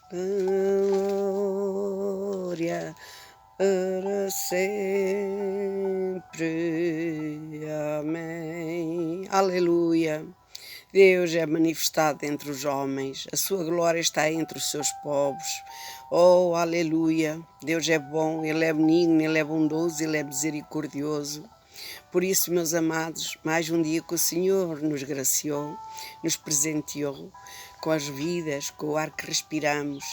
glória para sempre. Amém. Aleluia. Deus é manifestado entre os homens, a sua glória está entre os seus povos. Oh, aleluia! Deus é bom, Ele é benigno, Ele é bondoso, Ele é misericordioso. Por isso, meus amados, mais um dia que o Senhor nos graciou, nos presenteou com as vidas, com o ar que respiramos.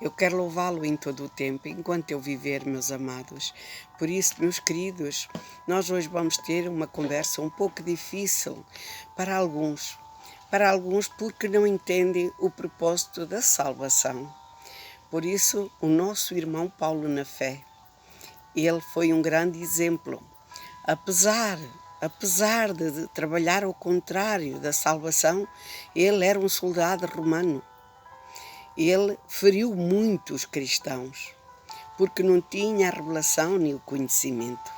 Eu quero louvá-lo em todo o tempo, enquanto eu viver, meus amados. Por isso, meus queridos, nós hoje vamos ter uma conversa um pouco difícil para alguns porque não entendem o propósito da salvação. Por isso, o nosso irmão Paulo na fé, ele foi um grande exemplo. Apesar de trabalhar ao contrário da salvação, ele era um soldado romano. Ele feriu muitos cristãos, porque não tinha a revelação nem o conhecimento.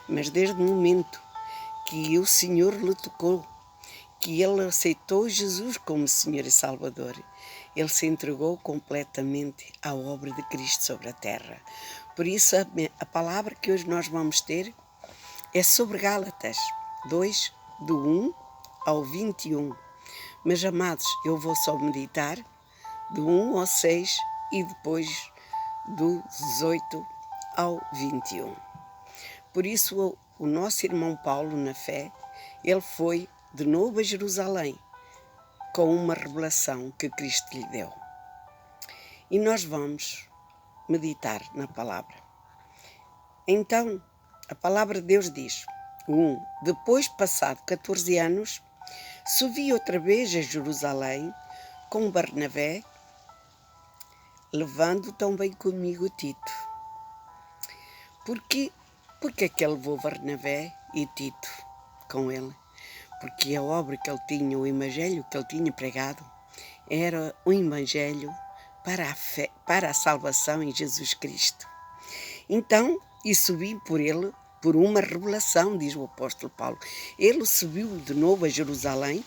Mas desde o momento que o Senhor lhe tocou, que ele aceitou Jesus como Senhor e Salvador, ele se entregou completamente à obra de Cristo sobre a terra. Por isso, a palavra que hoje nós vamos ter é sobre Gálatas 2, do 1 ao 21. Mas, amados, eu vou só meditar do 1 ao 6 e depois do 18 ao 21. Por isso, o nosso irmão Paulo, na fé, ele foi de novo a Jerusalém com uma revelação que Cristo lhe deu. E nós vamos meditar na palavra. Então, a palavra de Deus diz: 1. Depois, passado 14 anos, subi outra vez a Jerusalém com Barnabé, levando também comigo Tito. Porque é que ele levou Barnabé e Tito com ele? Porque a obra que ele tinha, o evangelho que ele tinha pregado, era um evangelho para a fé, para a salvação em Jesus Cristo. Então, e subi por ele, por uma revelação, diz o apóstolo Paulo. Ele subiu de novo a Jerusalém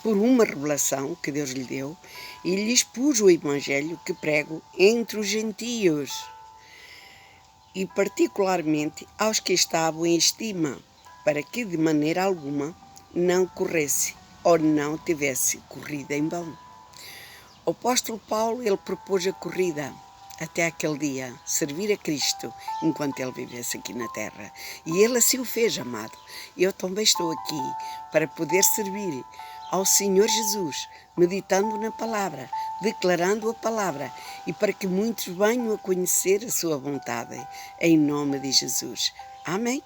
por uma revelação que Deus lhe deu e lhe expus o evangelho que prego entre os gentios e particularmente aos que estavam em estima, para que de maneira alguma não corresse ou não tivesse corrida em vão. O apóstolo Paulo, ele propôs a corrida até aquele dia, servir a Cristo enquanto ele vivesse aqui na terra. E ele assim o fez, amado. Eu também estou aqui para poder servir ao Senhor Jesus, meditando na palavra, declarando a palavra, e para que muitos venham a conhecer a sua vontade, em nome de Jesus. Amém?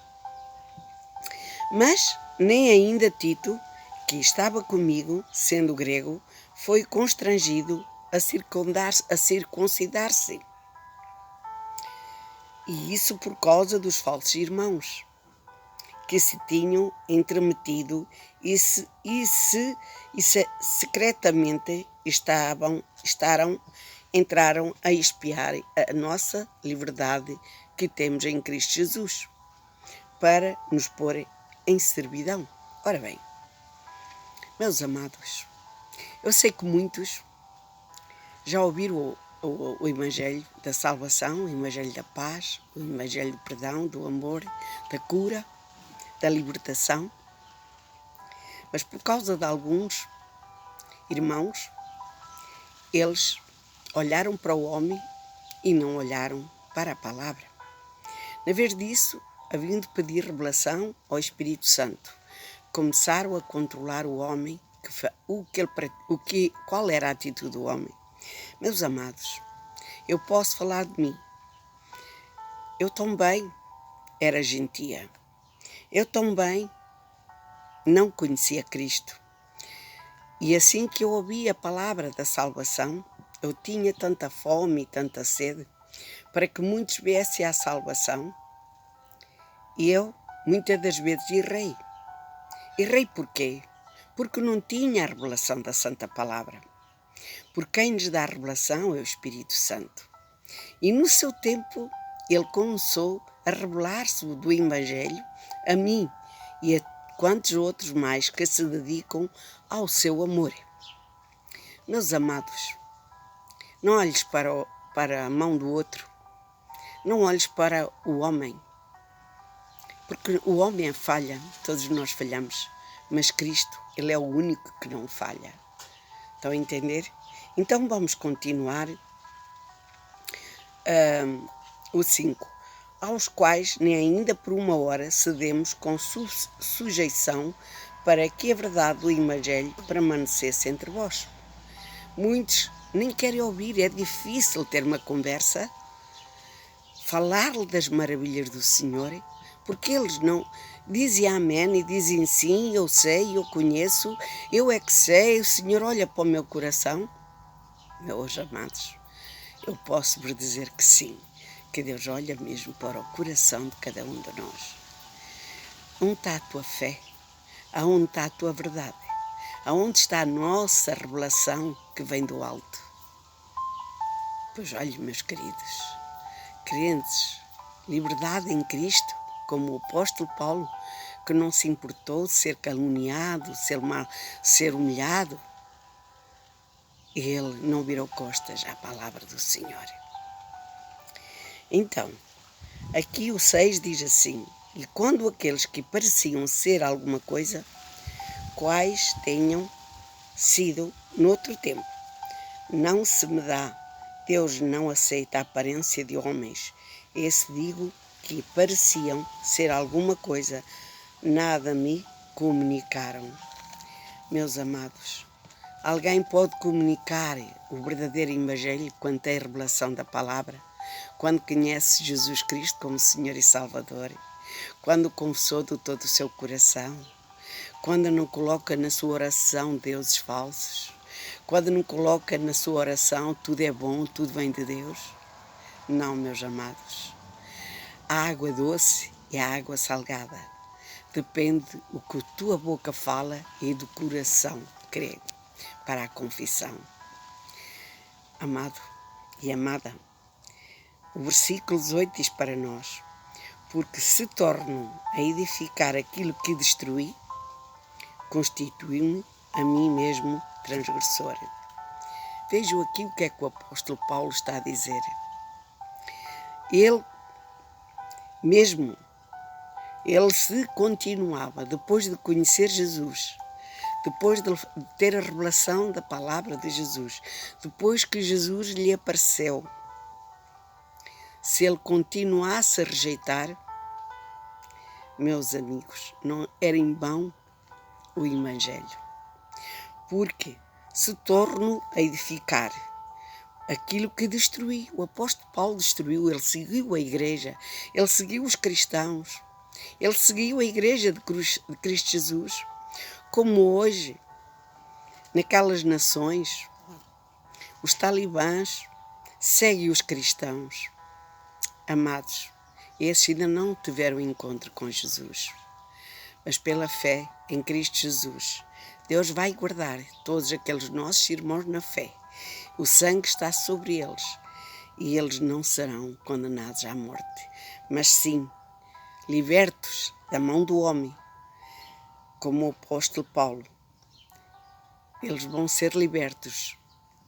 Mas nem ainda Tito, que estava comigo, sendo grego, foi constrangido a circuncidar-se. E isso por causa dos falsos irmãos, que se tinham entremetido e secretamente entraram a espiar a nossa liberdade que temos em Cristo Jesus, para nos pôr em servidão. Ora bem, meus amados, eu sei que muitos já ouviram o Evangelho da salvação, o Evangelho da paz, o Evangelho do perdão, do amor, da cura, da libertação. Mas por causa de alguns irmãos, eles olharam para o homem e não olharam para a palavra. Na vez disso, havendo pedir revelação ao Espírito Santo, começaram a controlar o homem, qual era a atitude do homem. Meus amados, eu posso falar de mim. Eu também era gentia. Eu também não conhecia Cristo. E assim que eu ouvi a palavra da salvação, eu tinha tanta fome e tanta sede para que muitos viessem à salvação. E eu, muitas das vezes, errei. Errei porquê? Porque não tinha a revelação da Santa Palavra. Porque quem nos dá a revelação é o Espírito Santo. E no seu tempo, ele começou a revelar-se do Evangelho a mim e a quantos outros mais que se dedicam ao seu amor. Meus amados, Não olhes para a mão do outro. Não olhes para o homem. Porque o homem é falha, todos nós falhamos. Mas Cristo, Ele é o único que não falha. Estão a entender? Então vamos continuar o 5. Aos quais nem ainda por uma hora cedemos com sujeição para que a verdade do Evangelho permanecesse entre vós. Muitos nem querem ouvir, é difícil ter uma conversa, falar-lhe das maravilhas do Senhor, porque eles não dizem amém e dizem sim, eu sei, eu conheço, eu é que sei, o Senhor olha para o meu coração. Meus amados, eu posso vos dizer que sim, que Deus olha mesmo para o coração de cada um de nós. Onde está a tua fé? Aonde está a tua verdade? Aonde está a nossa revelação que vem do alto? Pois olhe, meus queridos, crentes, liberdade em Cristo, como o apóstolo Paulo, que não se importou de ser caluniado, ser humilhado. Ele não virou costas à palavra do Senhor. Então, aqui o 6 diz assim: e quando aqueles que pareciam ser alguma coisa, quais tenham sido noutro tempo, não se me dá, Deus não aceita a aparência de homens. Esse digo que pareciam ser alguma coisa, nada me comunicaram. Meus amados, alguém pode comunicar o verdadeiro Evangelho quando tem revelação da palavra? Quando conhece Jesus Cristo como Senhor e Salvador? Quando confessou de todo o seu coração? Quando não coloca na sua oração deuses falsos? Quando não coloca na sua oração tudo é bom, tudo vem de Deus? Não, meus amados. A água doce e a água salgada. Depende o que a tua boca fala e do coração crê para a confissão. Amado e amada, o versículo 18 diz para nós: porque se tornam a edificar aquilo que destruí, constituiu-me a mim mesmo transgressor. Vejam aqui o que é que o apóstolo Paulo está a dizer. Ele se continuava, depois de conhecer Jesus, depois de ter a revelação da palavra de Jesus, depois que Jesus lhe apareceu, se ele continuasse a rejeitar, meus amigos, não era em vão o Evangelho. Porque se torno a edificar aquilo que destruí. O apóstolo Paulo destruiu, ele seguiu a igreja, ele seguiu os cristãos, ele seguiu a igreja de Cristo Jesus, como hoje, naquelas nações, os talibãs seguem os cristãos. Amados, esses ainda não tiveram encontro com Jesus, mas pela fé em Cristo Jesus, Deus vai guardar todos aqueles nossos irmãos na fé. O sangue está sobre eles e eles não serão condenados à morte, mas sim libertos da mão do homem, como o apóstolo Paulo. Eles vão ser libertos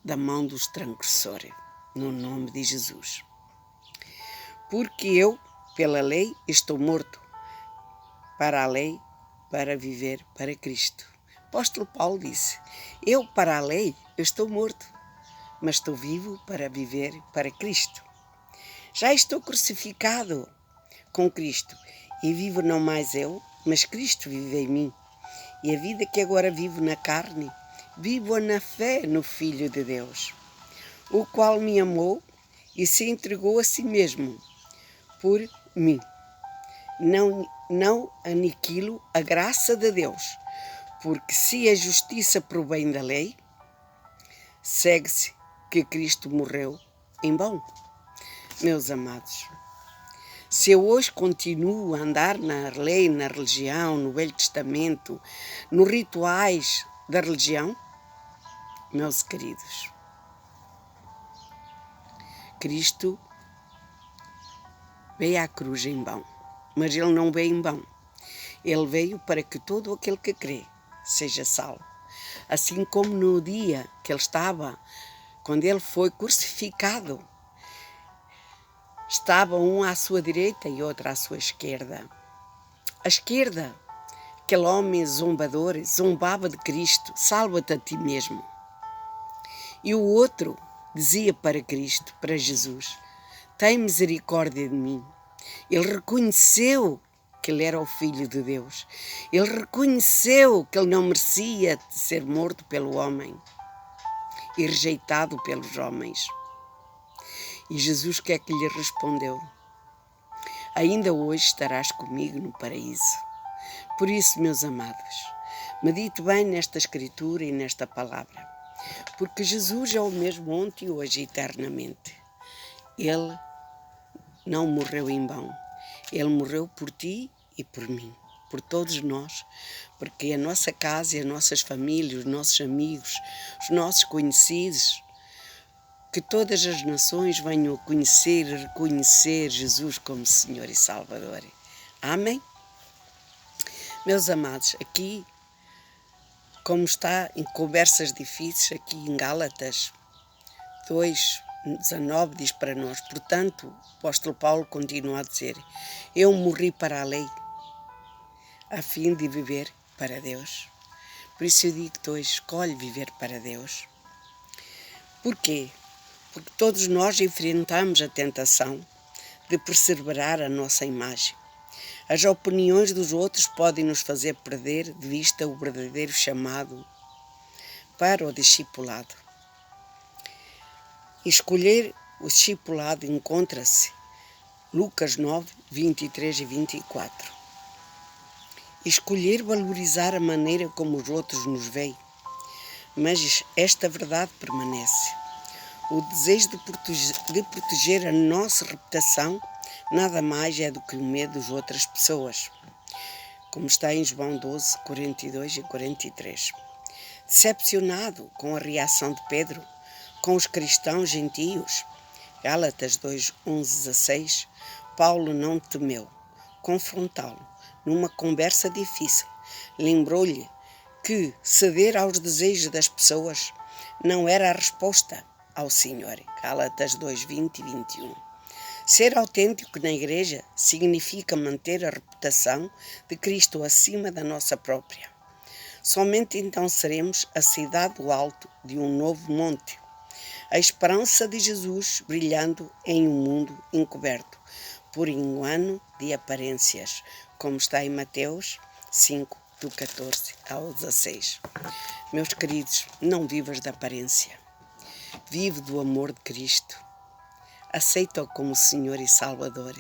da mão dos transgressores, no nome de Jesus. Porque eu, pela lei, estou morto para a lei, para viver para Cristo. O apóstolo Paulo disse: eu para a lei estou morto, mas estou vivo para viver para Cristo. Já estou crucificado com Cristo e vivo não mais eu, mas Cristo vive em mim. E a vida que agora vivo na carne, vivo na fé no Filho de Deus, o qual me amou e se entregou a si mesmo por mim. Não aniquilo a graça de Deus, porque se a justiça provém da lei, segue-se que Cristo morreu em vão. Meus amados, se eu hoje continuo a andar na lei, na religião, no Velho Testamento, nos rituais da religião, meus queridos, Cristo veio à cruz em vão, mas Ele não veio em vão. Ele veio para que todo aquele que crê seja salvo. Assim como no dia que Ele estava quando ele foi crucificado, estava um à sua direita e outro à sua esquerda. À esquerda, aquele homem zombador zombava de Cristo: salva-te a ti mesmo. E o outro dizia para Cristo, para Jesus: tem misericórdia de mim. Ele reconheceu que ele era o Filho de Deus. Ele reconheceu que ele não merecia ser morto pelo homem e rejeitado pelos homens. E Jesus, o que é que lhe respondeu? Ainda hoje estarás comigo no paraíso. Por isso, meus amados, medite bem nesta Escritura e nesta palavra, porque Jesus é o mesmo ontem, hoje e eternamente. Ele não morreu em vão. Ele morreu por ti e por mim, por todos nós, porque a nossa casa e as nossas famílias, os nossos amigos, os nossos conhecidos, que todas as nações venham a conhecer e reconhecer Jesus como Senhor e Salvador. Amém? Meus amados, aqui, como está em conversas difíceis, aqui em Gálatas 2:19 diz para nós: portanto, o apóstolo Paulo continua a dizer: eu morri para a lei, a fim de viver para Deus. Por isso eu digo-te hoje, escolhe viver para Deus. Porquê? Porque todos nós enfrentamos a tentação de perseverar a nossa imagem. As opiniões dos outros podem nos fazer perder de vista o verdadeiro chamado para o discipulado. Escolher o discipulado encontra-se Lucas 9:23 e 24. Escolher valorizar a maneira como os outros nos veem, mas esta verdade permanece. O desejo de proteger a nossa reputação nada mais é do que o medo das outras pessoas, como está em João 12:42 e 43. Decepcionado com a reação de Pedro com os cristãos gentios, Gálatas 2:11-16, Paulo não temeu confrontá-lo numa conversa difícil. Lembrou-lhe que ceder aos desejos das pessoas não era a resposta ao Senhor. Gálatas 2:20 e 21. Ser autêntico na igreja significa manter a reputação de Cristo acima da nossa própria. Somente então seremos a cidade do alto de um novo monte, a esperança de Jesus brilhando em um mundo encoberto por engano de aparências, como está em Mateus 5:14-16. Meus queridos, não vivas da aparência. Vive do amor de Cristo. Aceita-o como Senhor e Salvador.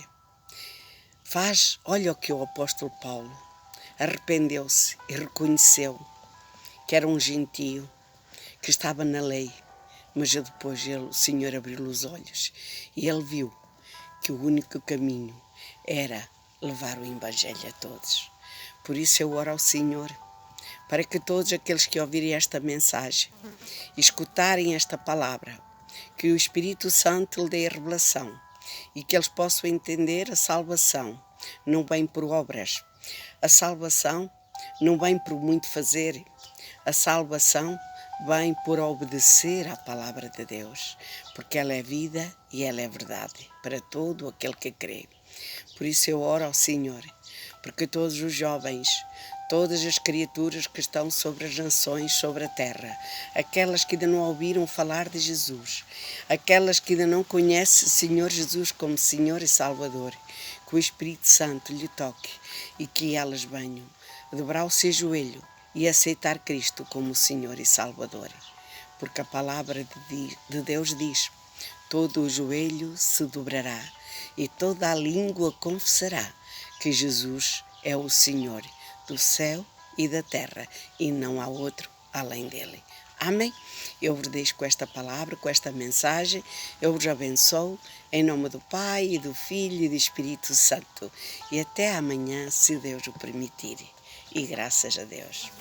Olha o que o apóstolo Paulo arrependeu-se e reconheceu que era um gentio, que estava na lei, mas depois o Senhor abriu-lhe os olhos e ele viu que o único caminho era levar o Evangelho a todos. Por isso eu oro ao Senhor, para que todos aqueles que ouvirem esta mensagem e escutarem esta palavra, que o Espírito Santo lhe dê a revelação e que eles possam entender a salvação não vem por obras, a salvação não vem por muito fazer, a salvação vem por obedecer à palavra de Deus, porque ela é vida e ela é verdade para todo aquele que crê. Por isso eu oro ao Senhor, porque todos os jovens, todas as criaturas que estão sobre as nações, sobre a terra, aquelas que ainda não ouviram falar de Jesus, aquelas que ainda não conhecem o Senhor Jesus como Senhor e Salvador, que o Espírito Santo lhe toque e que elas venham dobrar o seu joelho e aceitar Cristo como Senhor e Salvador. Porque a palavra de Deus diz: todo o joelho se dobrará e toda a língua confessará que Jesus é o Senhor do céu e da terra, e não há outro além dele. Amém? Eu vos deixo com esta palavra, com esta mensagem. Eu vos abençoo em nome do Pai, e do Filho e do Espírito Santo. E até amanhã, se Deus o permitir. E graças a Deus.